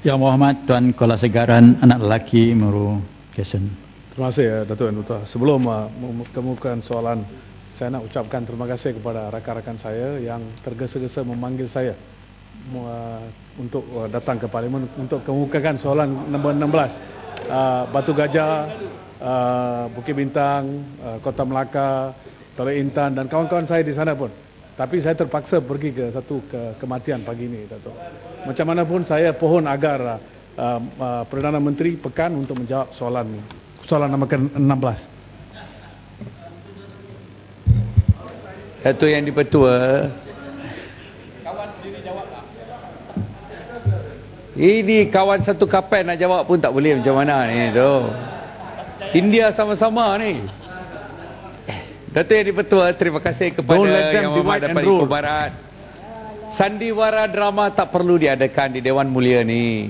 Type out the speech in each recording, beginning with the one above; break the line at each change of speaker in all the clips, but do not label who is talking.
Yang Muhammad Tuan Kepala Segaran Anak Lelaki Meru Kesen.
Terima kasih Datuk Yang Duta. Sebelum mengemukakan soalan, saya nak ucapkan terima kasih kepada rakan-rakan saya yang tergesa-gesa memanggil saya untuk datang ke Parlimen untuk kemukakan soalan nombor 16. Batu Gajah, Bukit Bintang, Kota Melaka, Teluk Intan dan kawan-kawan saya di sana pun. Tapi saya terpaksa pergi ke satu kematian pagi ini, Datuk. Macam mana pun saya pohon agar Perdana Menteri pekan untuk menjawab soalan nombor 16.
Datuk Yang Dipertua,
kawan sendiri jawab tak?
Ini kawan satu kapal nak jawab pun tak boleh macam mana ni tu. India sama-sama ni. Datuk Yang Dipertua, terima kasih kepada Yang Muhammad daripada Ipoh Barat. Sandiwara drama tak perlu diadakan di Dewan Mulia ni.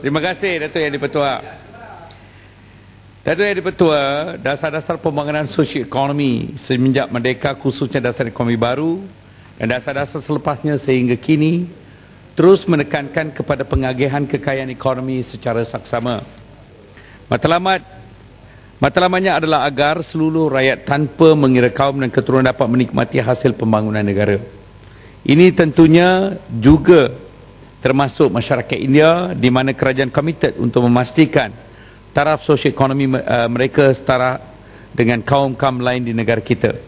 Terima kasih Datuk Yang Dipertua. Datuk Yang Dipertua, dasar-dasar pembangunan sosioekonomi semenjak merdeka, khususnya dasar ekonomi baru dan dasar-dasar selepasnya sehingga kini terus menekankan kepada pengagihan kekayaan ekonomi secara saksama. Matlamatnya adalah agar seluruh rakyat tanpa mengira kaum dan keturunan dapat menikmati hasil pembangunan negara. Ini tentunya juga termasuk masyarakat India di mana kerajaan komited untuk memastikan taraf sosioekonomi mereka setara dengan kaum-kaum lain di negara kita.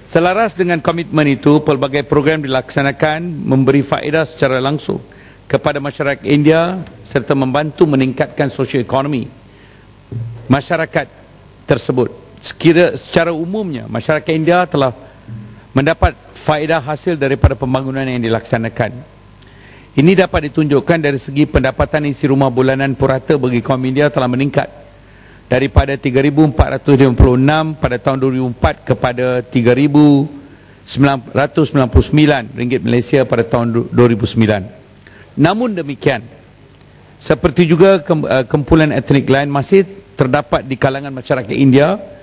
Selaras dengan komitmen itu, pelbagai program dilaksanakan memberi faedah secara langsung kepada masyarakat India serta membantu meningkatkan sosioekonomi masyarakat tersebut. Secara umumnya, masyarakat India telah mendapat faedah hasil daripada pembangunan yang dilaksanakan. Ini dapat ditunjukkan dari segi pendapatan isi rumah bulanan purata bagi kaum India telah meningkat daripada 3,456 pada tahun 2004 kepada 3,999 ringgit Malaysia pada tahun 2009. Namun demikian, seperti juga kumpulan etnik lain masih terdapat di kalangan masyarakat India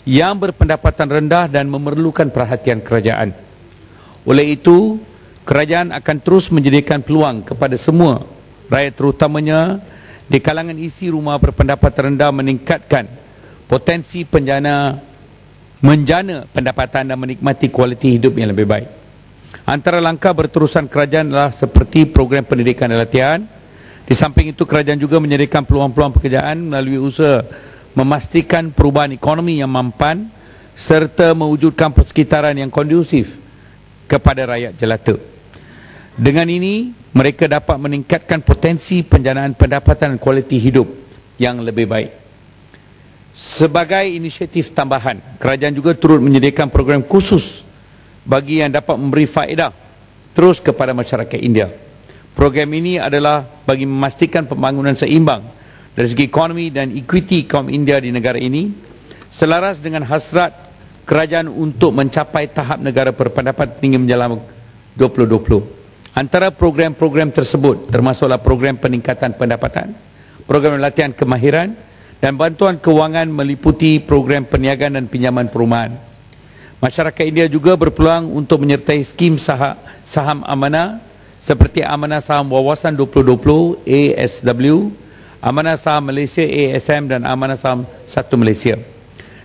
yang berpendapatan rendah dan memerlukan perhatian kerajaan. Oleh itu, kerajaan akan terus menyediakan peluang kepada semua rakyat terutamanya di kalangan isi rumah berpendapatan rendah meningkatkan potensi menjana pendapatan dan menikmati kualiti hidup yang lebih baik. Antara langkah berterusan kerajaan adalah seperti program pendidikan dan latihan. Di samping itu, kerajaan juga menyediakan peluang-peluang pekerjaan melalui usaha memastikan perubahan ekonomi yang mampan serta mewujudkan persekitaran yang kondusif kepada rakyat jelata. Dengan ini, mereka dapat meningkatkan potensi penjanaan pendapatan dan kualiti hidup yang lebih baik. Sebagai inisiatif tambahan, kerajaan juga turut menyediakan program khusus bagi yang dapat memberi faedah terus kepada masyarakat India. Program ini adalah bagi memastikan pembangunan seimbang dari segi ekonomi dan equity kaum India di negara ini, selaras dengan hasrat kerajaan untuk mencapai tahap negara berpendapatan tinggi menjelang 2020. Antara program-program tersebut termasuklah program peningkatan pendapatan, program latihan kemahiran dan bantuan kewangan meliputi program perniagaan dan pinjaman perumahan. Masyarakat India juga berpeluang untuk menyertai skim saham amanah seperti Amanah Saham Wawasan 2020 ASW, Amanah Saham Malaysia ASM dan Amanah Saham 1 Malaysia.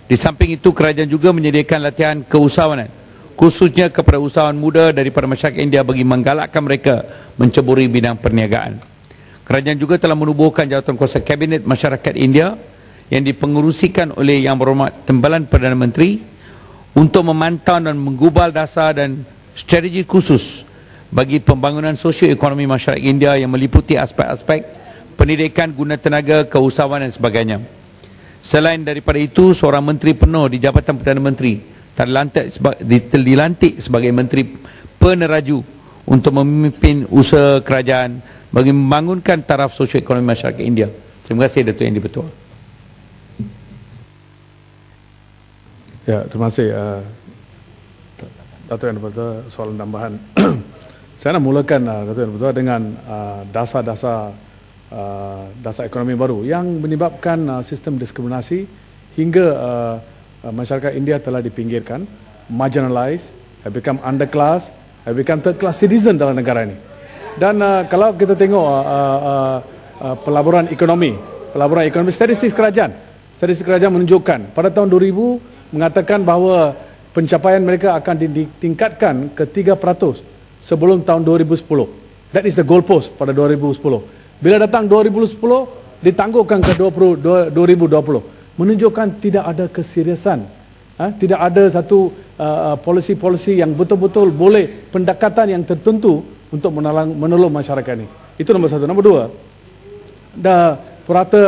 Di samping itu, kerajaan juga menyediakan latihan keusahawanan khususnya kepada usahawan muda daripada masyarakat India bagi menggalakkan mereka menceburi bidang perniagaan. Kerajaan juga telah menubuhkan Jawatankuasa Kabinet Masyarakat India yang dipengerusikan oleh Yang Berhormat Timbalan Perdana Menteri untuk memantau dan menggubal dasar dan strategi khusus bagi pembangunan sosioekonomi masyarakat India yang meliputi aspek-aspek pendidikan, guna tenaga, keusahawanan dan sebagainya. Selain daripada itu, seorang menteri penuh di Jabatan Perdana Menteri dilantik sebagai Menteri Peneraju untuk memimpin usaha kerajaan bagi membangunkan taraf sosioekonomi masyarakat India. Terima kasih Datuk Yang Dipertua.
Ya, terima kasih Datuk Yang Dipertua soalan tambahan. Saya nak mulakan Datuk Yang Dipertua dengan dasar-dasar ekonomi baru yang menyebabkan sistem diskriminasi hingga masyarakat India telah dipinggirkan, marginalized, have become underclass, have become third class citizen dalam negara ini. Dan kalau kita tengok pelaburan ekonomi statistik kerajaan menunjukkan pada tahun 2000 mengatakan bahawa pencapaian mereka akan ditingkatkan ke 3% sebelum tahun 2010. That is the goalpost pada 2010. Bila datang 2010 ditangguhkan ke 2020, menunjukkan tidak ada keseriusan, tidak ada satu polisi-polisi yang betul-betul boleh pendekatan yang tertentu untuk menolong masyarakat ini. Itu nombor satu. Nombor dua, purata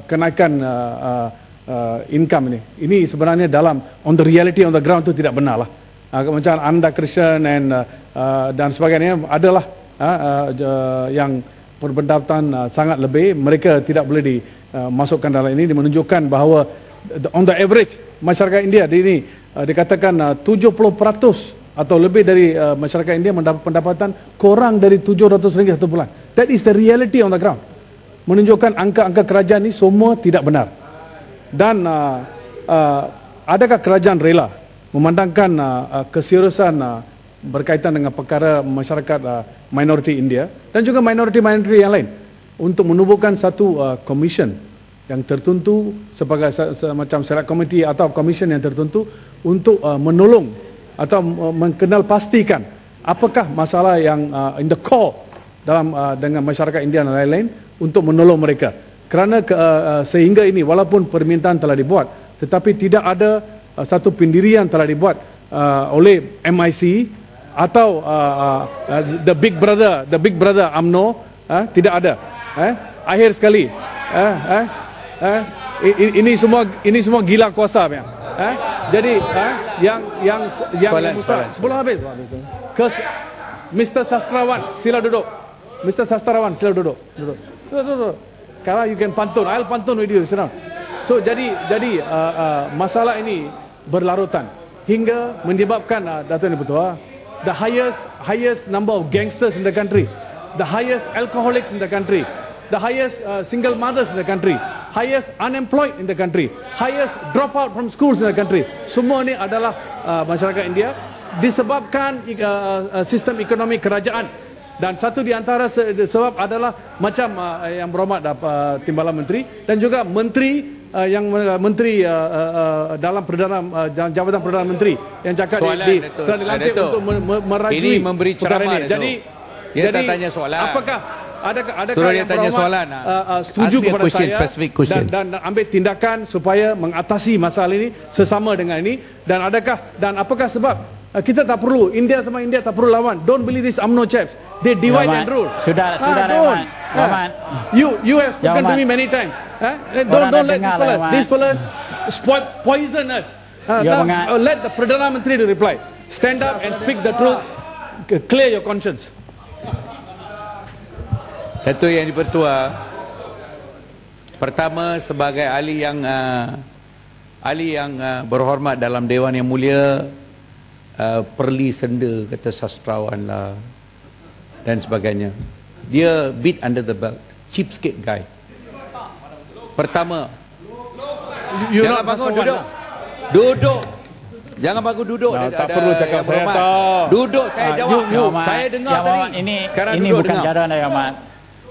kenaikan income ini sebenarnya dalam on the reality on the ground itu tidak benar lah. Macam Anda Christian dan sebagainya adalah yang berpendapatan sangat lebih, mereka tidak boleh dimasukkan dalam ini. Menunjukkan bahawa on the average masyarakat India ini dikatakan 70% atau lebih dari masyarakat India mendapat pendapatan kurang dari RM700 satu bulan. That is the reality on the ground. Menunjukkan angka-angka kerajaan ini semua tidak benar. Dan adakah kerajaan rela memandangkan keseriusan berkaitan dengan perkara masyarakat minoriti India dan juga minoriti yang lain untuk menubuhkan satu komisen yang tertentu sebagai semacam select committee atau komisen yang tertentu untuk menolong atau mengenal pastikan apakah masalah yang in the core dalam dengan masyarakat India dan lain-lain untuk menolong mereka. Kerana sehingga ini walaupun permintaan telah dibuat tetapi tidak ada satu pendirian telah dibuat oleh MIC atau the big brother UMNO, tidak ada. Akhir sekali ini semua gila kuasa ya. Jadi yang sebelum habis Mr. Sastrawan sila duduk. Mr. Sastrawan sila duduk. Kalau you can pantun, I'll pantun with you. So jadi masalah ini berlarutan hingga menyebabkan Dato' Yang Bertuah, the highest number of gangsters in the country, the highest alcoholics in the country, the highest single mothers in the country, highest unemployed in the country, highest dropout from schools in the country. Semua ini adalah masyarakat India disebabkan sistem ekonomi kerajaan. Dan satu di antara sebab adalah macam yang berhormat Timbalan Menteri dan juga menteri dalam Jabatan Perdana Menteri yang cakap telah dilantik untuk merajui
memberi ceramah. Jadi tak tanya soalan.
Apakah adakah yang berhormat setuju kepada saya dan ambil tindakan supaya mengatasi masalah ini sesama dengan ini, dan apakah sebab kita tak perlu, India sama India tak perlu lawan. Don't believe this UMNO chaps. They divide and rule.
Sudah Rahmat.
You have spoken to me many times. Don't let these fellas poison us. Let the Perdana Menteri to reply. Stand up and speak the truth. Clear your conscience.
Dato' Yang Di-Pertua, pertama sebagai ahli yang berhormat dalam Dewan Yang Mulia, perli senda kata sastrawan lah dan sebagainya. Dia beat under the belt, cheapskate guy. Pertama, jangan bangun duduk. Jangan bangun duduk.
Tak perlu cakap saya tahu.
Duduk, saya jawab. Saya dengar tadi.
Sekarang ini bukan jaduan Ahmad.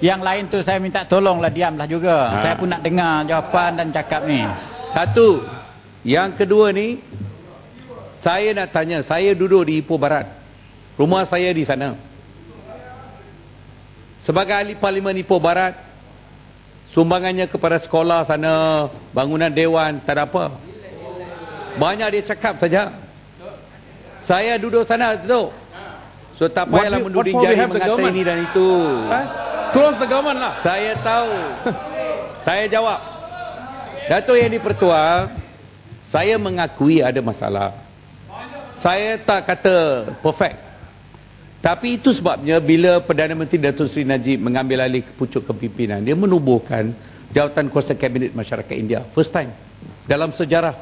Yang lain tu saya minta tolonglah, diamlah juga. Saya pun nak dengar jawapan dan cakap ni.
Satu. Yang kedua ni, saya nak tanya, saya duduk di Ipoh Barat. Rumah saya di sana. Sebagai ahli Parlimen Ipoh Barat, sumbangannya kepada sekolah sana, bangunan dewan, tak ada apa. Banyak dia cakap saja. Saya duduk sana, duduk. So tak payahlah menduding jari mengata ini dan itu.
Close the government lah.
Saya tahu. Saya jawab. Dato' Yang Di-Pertua, saya mengakui ada masalah. Saya tak kata perfect. Tapi itu sebabnya bila Perdana Menteri Datuk Seri Najib mengambil alih pucuk kepimpinan, dia menubuhkan Jawatan Kuasa Kabinet Masyarakat India. First time dalam sejarah.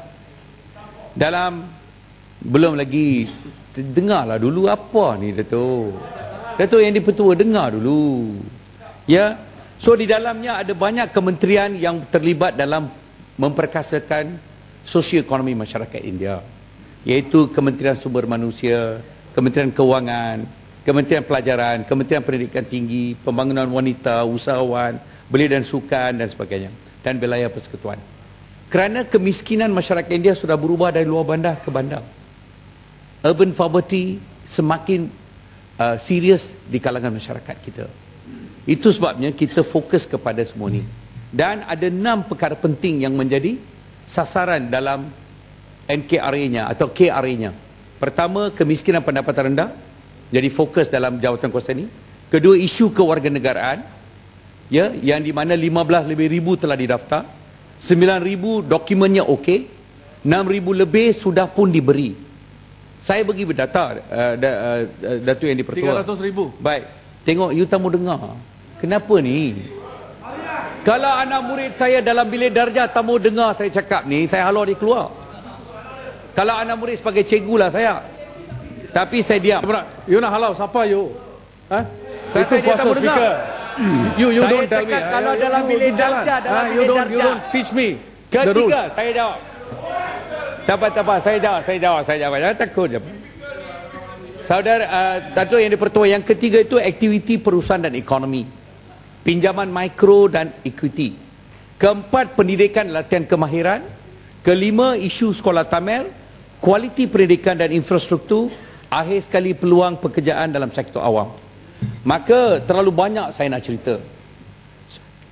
Belum lagi, dengarlah dulu apa ni Datuk. Datuk Yang Di-Pertua, dengar dulu. Ya. So di dalamnya ada banyak kementerian yang terlibat dalam memperkasakan sosioekonomi masyarakat India. Iaitu Kementerian Sumber Manusia, Kementerian Kewangan, Kementerian Pelajaran, Kementerian Pendidikan Tinggi, Pembangunan Wanita, Usahawan, Belia dan Sukan dan sebagainya, dan Wilayah Persekutuan. Kerana kemiskinan masyarakat India sudah berubah dari luar bandar ke bandar. Urban poverty semakin serius di kalangan masyarakat kita. Itu sebabnya kita fokus kepada semua ni. Dan ada 6 perkara penting yang menjadi sasaran dalam NKRA-nya atau KRA-nya. Pertama, kemiskinan pendapatan rendah. Jadi fokus dalam jawatan kuasa ini. Kedua, isu kewarganegaraan, ya, yang di mana 15,000 telah didaftar, 9,000 dokumennya okey, 6,000 lebih sudah pun diberi. Saya bagi berdata, Datuk Yang di-Pertua.
300,000.
Baik, tengok you tamu dengar. Kenapa ni? Kalau anak murid saya dalam bilik darjah tamu dengar saya cakap ni, saya halau dia keluar. Kalau anak murid sebagai cikgu lah saya. Tapi saya diam.
You nak halau siapa you? Itu
dia
kuasa
tamu dengar.
speaker. You
Saya
don't tell me.
cakap kalau dalam bilik darjah, dalam
you
bilik
don't
darjah.
teach me the rules.
Ketiga, saya jawab. Tak, saya jawab. Jangan takut je. Saudara Datuk Yang di-Pertua, yang ketiga itu aktiviti perusahaan dan ekonomi. Pinjaman mikro dan equity. Keempat, pendidikan latihan kemahiran. Kelima, isu sekolah tamer, kualiti pendidikan dan infrastruktur. Akhir sekali, peluang pekerjaan dalam sektor awam. Maka terlalu banyak saya nak cerita.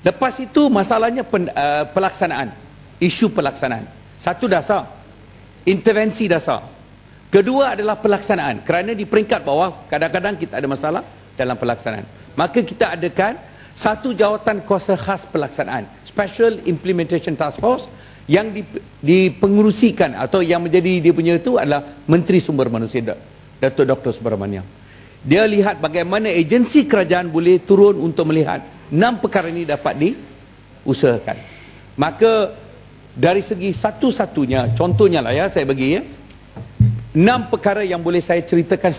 Lepas itu masalahnya pelaksanaan. Isu pelaksanaan. Satu dasar, intervensi dasar. Kedua adalah pelaksanaan. Kerana di peringkat bawah kadang-kadang kita ada masalah dalam pelaksanaan. Maka kita adakan satu jawatan kuasa khas pelaksanaan, Special Implementation Task Force, yang dipengurusikan atau yang menjadi dia punya itu adalah Menteri Sumber Manusia, Datuk Dr. Subramaniam. Dia lihat bagaimana agensi kerajaan boleh turun untuk melihat 6 perkara ini dapat diusahakan. Maka dari segi satu-satunya, contohnya lah ya, saya bagi ya, 6 perkara yang boleh saya ceritakan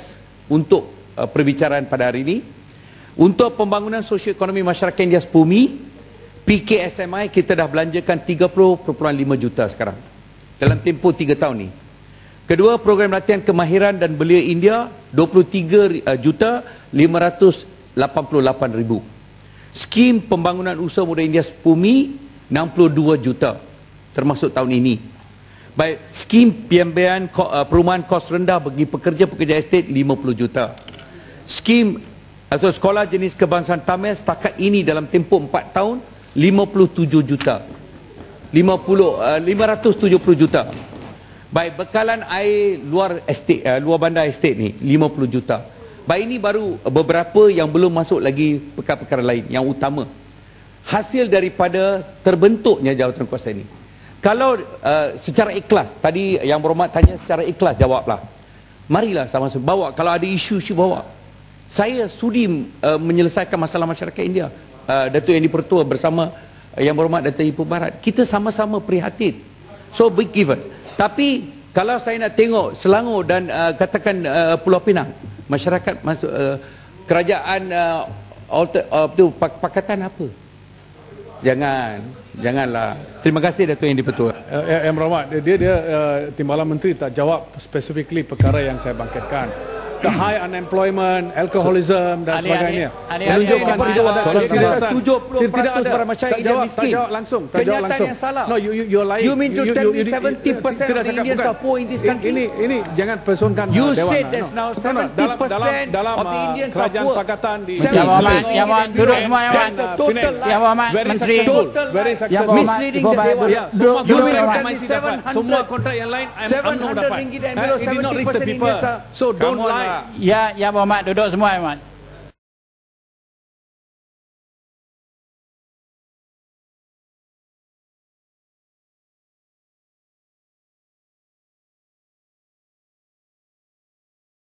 untuk perbicaraan pada hari ini. Untuk pembangunan sosioekonomi masyarakat India Sepumi, PKSMI kita dah belanjakan 30.5 juta sekarang dalam tempoh 3 tahun ni. Kedua, program latihan kemahiran dan belia India 23,588,000. Skim pembangunan usaha muda India Sepumi 62 juta termasuk tahun ini. Baik, skim pembiayaan perumahan kos rendah bagi pekerja-pekerja estet 50 juta. Skim atau sekolah jenis kebangsaan Tamil setakat ini dalam tempoh 4 tahun 57 juta. 570 juta. Baik, bekalan air luar estet, luar bandar estet ni 50 juta. Baik, ini baru beberapa yang belum masuk lagi perkara-perkara lain yang utama. Hasil daripada terbentuknya jawatan kuasa ini. Kalau secara ikhlas, tadi yang berhormat tanya secara ikhlas, jawablah. Marilah sama-sama bawa, kalau ada isu-isu bawa. Saya sudi menyelesaikan masalah masyarakat India. Datuk Yang di-Pertua bersama yang berhormat Datuk Ibu Barat. Kita sama-sama prihatin. So big givers. Tapi kalau saya nak tengok Selangor dan katakan Pulau Pinang, masyarakat masuk kerajaan pakatan apa? Janganlah. Terima kasih Datuk Yang di-Pertua.
Yang berhormat, dia Timbalan Menteri tak jawab specifically perkara yang saya bangkitkan. The high unemployment, alcoholism dan sebagainya. Menunjukkan tidak ada keseriusan.
70% para masyarakat India miskin.
Tak jawab langsung.
Kenyataan yang salah.
No, you're lying.
You mean to tell me 70% of the Indians are poor in this country?
Ini jangan personkan
You
Dewan.
said there's now 70%
dalam
of the Indians are
kerajaan
poor.
pakatan di
Yang berhormat, duduk semua Yang
That's a total lie.
Yang berhormat,
Very
Menteri.
successful.
Total
Very
lie.
successful.
Misleading the Dewan.
Ya, semua
Duduk
kontrak
Dewan.
MIC dapat. Semua kontrak yang lain UMNO dapat.
ringgit and below
It did not reach the
70%
people.
Indians are-
So don't
Come on
lie.
lah.
Yang berhormat, duduk semua Yang berhormat.